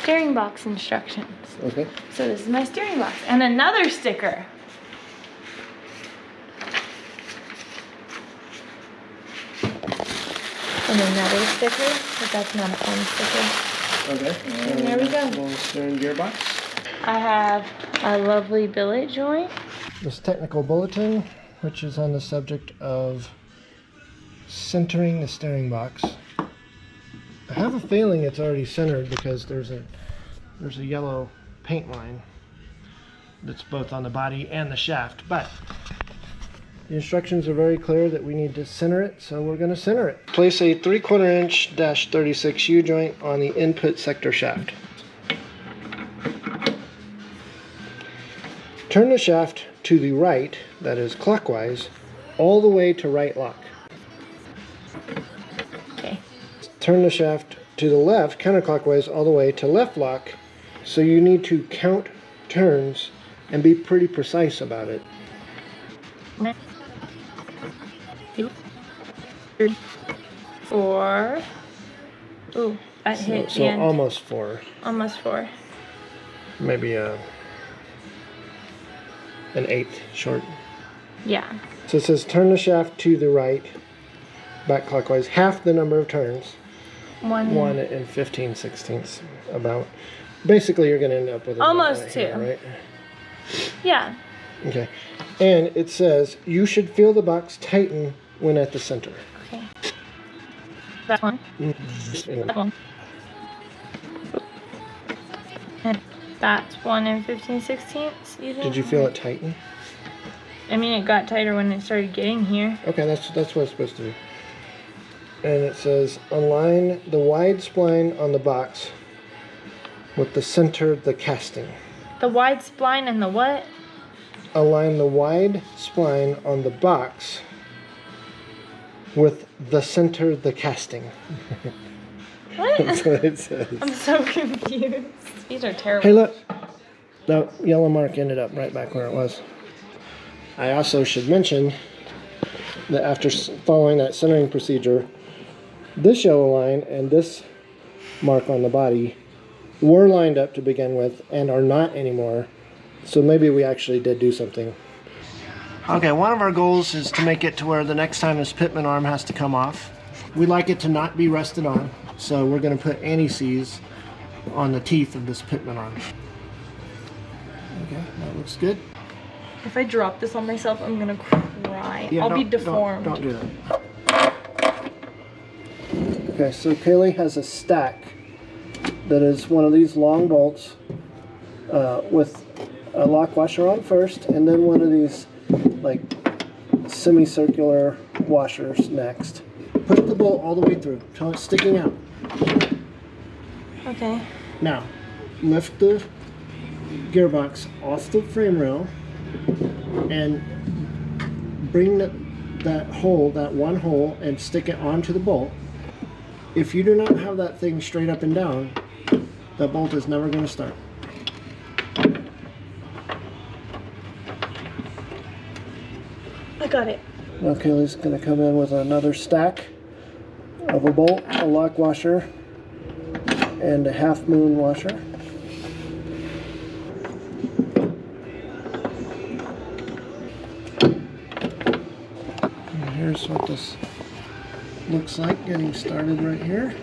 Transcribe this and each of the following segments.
steering box instructions. Okay. So this is my steering box. And another sticker. And another sticker, but that's not a fun sticker. Okay. And there we go. Little steering gearbox. I have a lovely billet joint. This technical bulletin, which is on the subject of centering the steering box. I have a feeling it's already centered because there's a yellow paint line that's both on the body and the shaft, but the instructions are very clear that we need to center it, so we're going to center it. Place a 3/4 inch -36 U-joint on the input sector shaft. Turn the shaft to the right, that is clockwise, all the way to right lock. Okay. Turn the shaft to the left, counterclockwise, all the way to left lock. So you need to count turns and be pretty precise about it. 1, 2, 3, 4. Ooh, that hit the end. Almost 4. Almost 4. Maybe an 1/8 short. Yeah. So it says turn the shaft to the right, back clockwise, half the number of turns. 1 and 15/16 about. Basically, you're going to end up with almost 2, right? Yeah. Okay. And it says you should feel the box tighten when at the center. Okay. That's 1. That 1. And that's 1 and 15/16. You think? Did you feel it tighten? I mean, it got tighter when it started getting here. Okay, that's what it's supposed to be. And it says align the wide spline on the box with the center of the casting. The wide spline and the what? Align the wide spline on the box with the center of the casting. What? That's what it says. I'm so confused. These are terrible. Hey, look. The yellow mark ended up right back where it was. I also should mention that after following that centering procedure, this yellow line and this mark on the body were lined up to begin with and are not anymore. So maybe we actually did do something. Okay, one of our goals is to make it to where the next time this pitman arm has to come off, we like it to not be rusted on. So we're going to put anti-seize on the teeth of this pitman arm. Okay, that looks good. If I drop this on myself, I'm gonna cry. Yeah, I'll be deformed. Don't do that. Okay, so Kailey has a stack that is one of these long bolts with a lock washer on first, and then one of these like semicircular washers next. Push the bolt all the way through until it's sticking out. Okay. Now, lift the gearbox off the frame rail and bring that one hole and stick it onto the bolt. If you do not have that thing straight up and down, the bolt is never going to start. I got it. Now Kailey's going to come in with another stack of a bolt, a lock washer, and a half moon washer. And here's what this looks like getting started right here.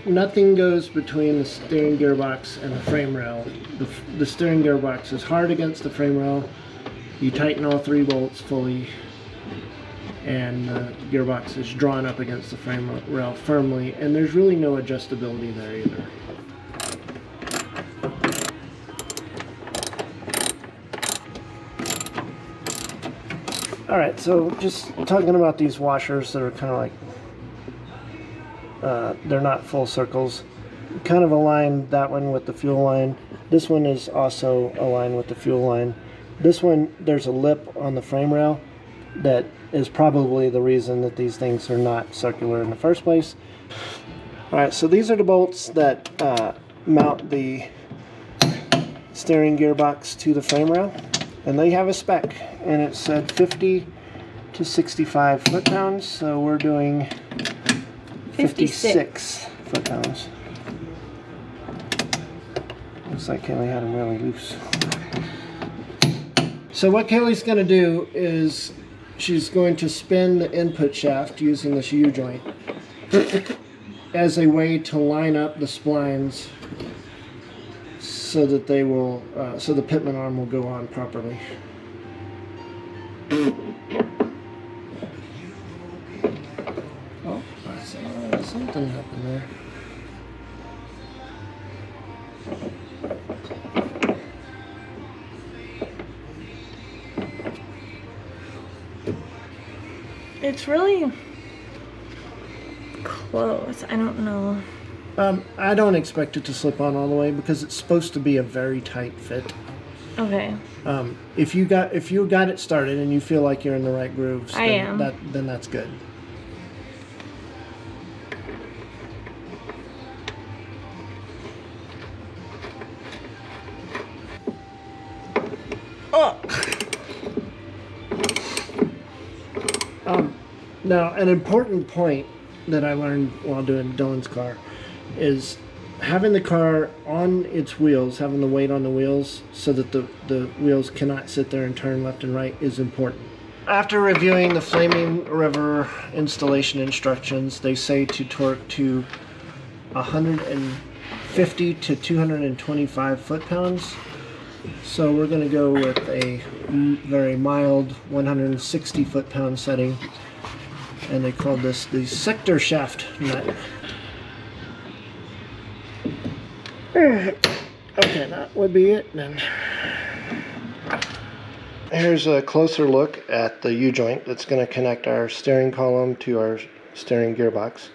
Nothing goes between the steering gearbox and the frame rail. The steering gearbox is hard against the frame rail. You tighten all 3 bolts fully, and the gearbox is drawn up against the frame rail firmly, and there's really no adjustability there either. Alright, so just talking about these washers that are kind of like, they're not full circles. Kind of align that one with the fuel line. This one is also aligned with the fuel line. This one, there's a lip on the frame rail that is probably the reason that these things are not circular in the first place. Alright, so these are the bolts that mount the steering gearbox to the frame rail, and they have a spec, and it said 50 to 65 foot-pounds, so we're doing 56 foot-pounds. Looks like Kailey had them really loose. So what Kailey's going to do is she's going to spin the input shaft using this U-joint as a way to line up the splines so that they will, so the pitman arm will go on properly. Oh, something happened there. It's really close. I don't know. I don't expect it to slip on all the way because it's supposed to be a very tight fit. Okay. If you got it started and you feel like you're in the right grooves, then that's good. Oh. Now, an important point that I learned while doing Dylan's car is having the car on its wheels, having the weight on the wheels so that the wheels cannot sit there and turn left and right is important. After reviewing the Flaming River installation instructions, they say to torque to 150 to 225 foot-pounds. So we're going to go with a very mild 160 foot-pound setting. And they called this the sector shaft nut. Okay, that would be it then. Here's a closer look at the U-joint that's going to connect our steering column to our steering gearbox.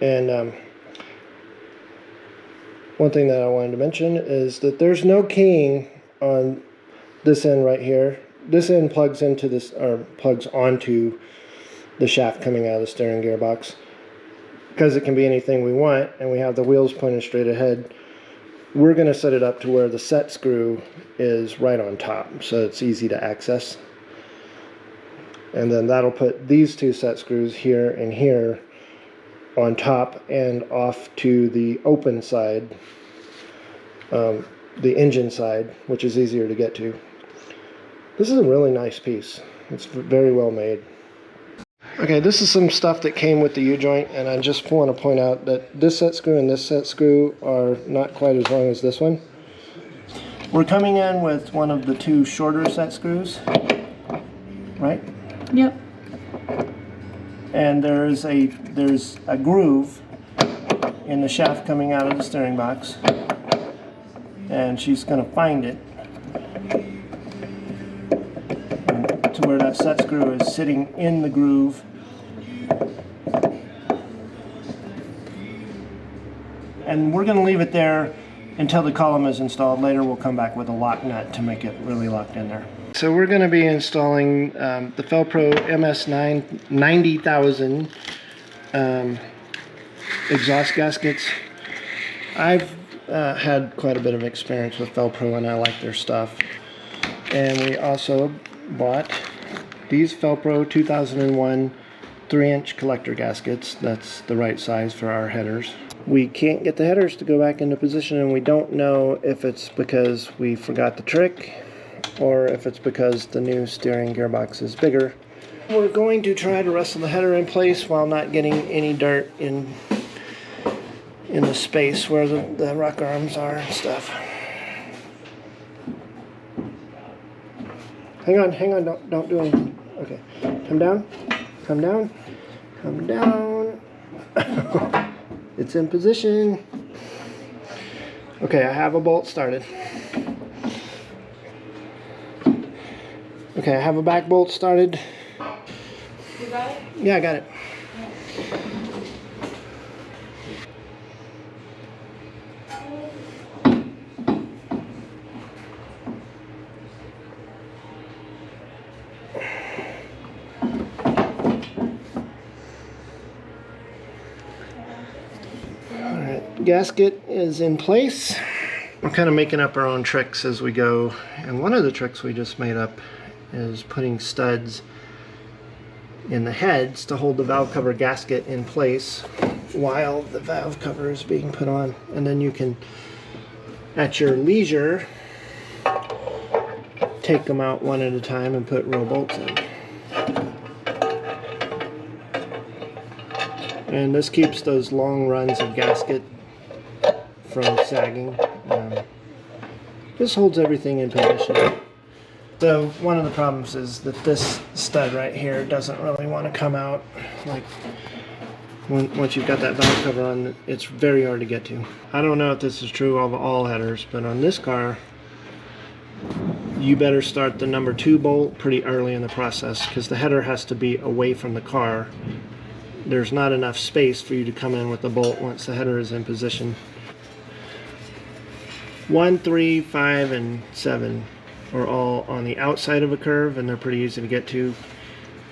And one thing that I wanted to mention is that there's no keying on this end right here. This end plugs into this, or plugs onto the shaft coming out of the steering gearbox. Because it can be anything we want, and we have the wheels pointed straight ahead, we're going to set it up to where the set screw is right on top, so it's easy to access. And then that'll put these two set screws here and here on top and off to the open side, the engine side, which is easier to get to. This is a really nice piece. It's very well made. Okay, this is some stuff that came with the U-joint, and I just want to point out that this set screw and this set screw are not quite as long as this one. We're coming in with one of the two shorter set screws, right? Yep. And there's a groove in the shaft coming out of the steering box, and she's going to find it to where that set screw is sitting in the groove. And we're going to leave it there until the column is installed. Later we'll come back with a lock nut to make it really locked in there. So we're going to be installing the Fel-Pro MS9 90,000 exhaust gaskets. I've had quite a bit of experience with Fel-Pro and I like their stuff. And we also bought these Fel-Pro 2001 3-inch collector gaskets. That's the right size for our headers. We can't get the headers to go back into position, and we don't know if it's because we forgot the trick or if it's because the new steering gearbox is bigger. We're going to try to wrestle the header in place while not getting any dirt in the space where the rock arms are and stuff. Hang on, don't do anything. Okay, come down, come down, come down. It's in position. Okay, I have a bolt started. Okay, I have a back bolt started. You got it? Yeah, I got it. Gasket is in place. We're kind of making up our own tricks as we go, and one of the tricks we just made up is putting studs in the heads to hold the valve cover gasket in place. while the valve cover is being put on. And then you can, at your leisure, take them out one at a time and put real bolts in. And this keeps those long runs of gasket from sagging. This holds everything in position. So one of the problems is that this stud right here doesn't really want to come out. Like once you've got that valve cover on, it's very hard to get to. I don't know if this is true of all headers, but on this car, you better start the number 2 bolt pretty early in the process because the header has to be away from the car. There's not enough space for you to come in with the bolt once the header is in position. 1, 3, 5, and 7 are all on the outside of a curve, and they're pretty easy to get to.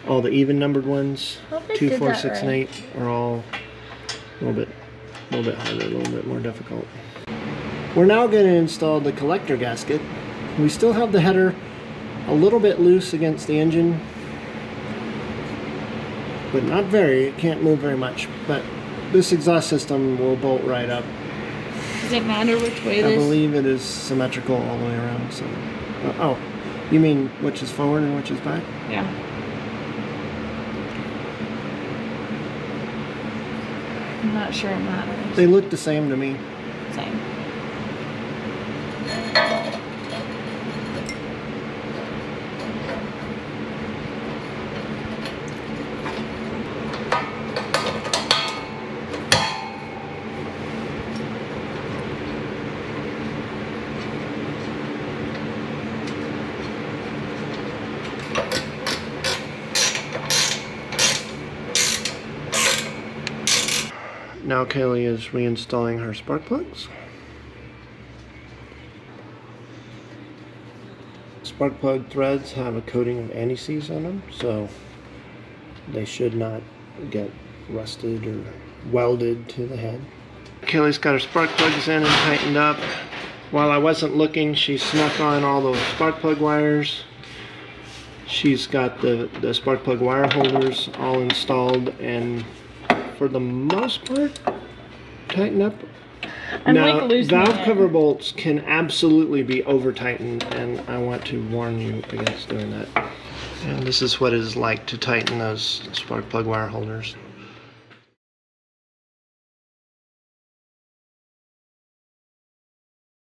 All the even numbered ones, 2, 4, 6, and 8, are all a little bit harder, a little bit more difficult. We're now going to install the collector gasket. We still have the header a little bit loose against the engine, but not very. It can't move very much. But this exhaust system will bolt right up. Does it matter which way I believe it is symmetrical all the way around. So, oh, you mean which is forward and which is back? Yeah. I'm not sure it matters. They look the same to me. Same. Now Kailey is reinstalling her spark plugs. Spark plug threads have a coating of anti-seize on them, so they should not get rusted or welded to the head. Kailey's got her spark plugs in and tightened up. While I wasn't looking, she snuck on all those spark plug wires. She's got the spark plug wire holders all installed and for the most part tightened up. Now, valve cover bolts can absolutely be over tightened, and I want to warn you against doing that. And this is what it is like to tighten those spark plug wire holders.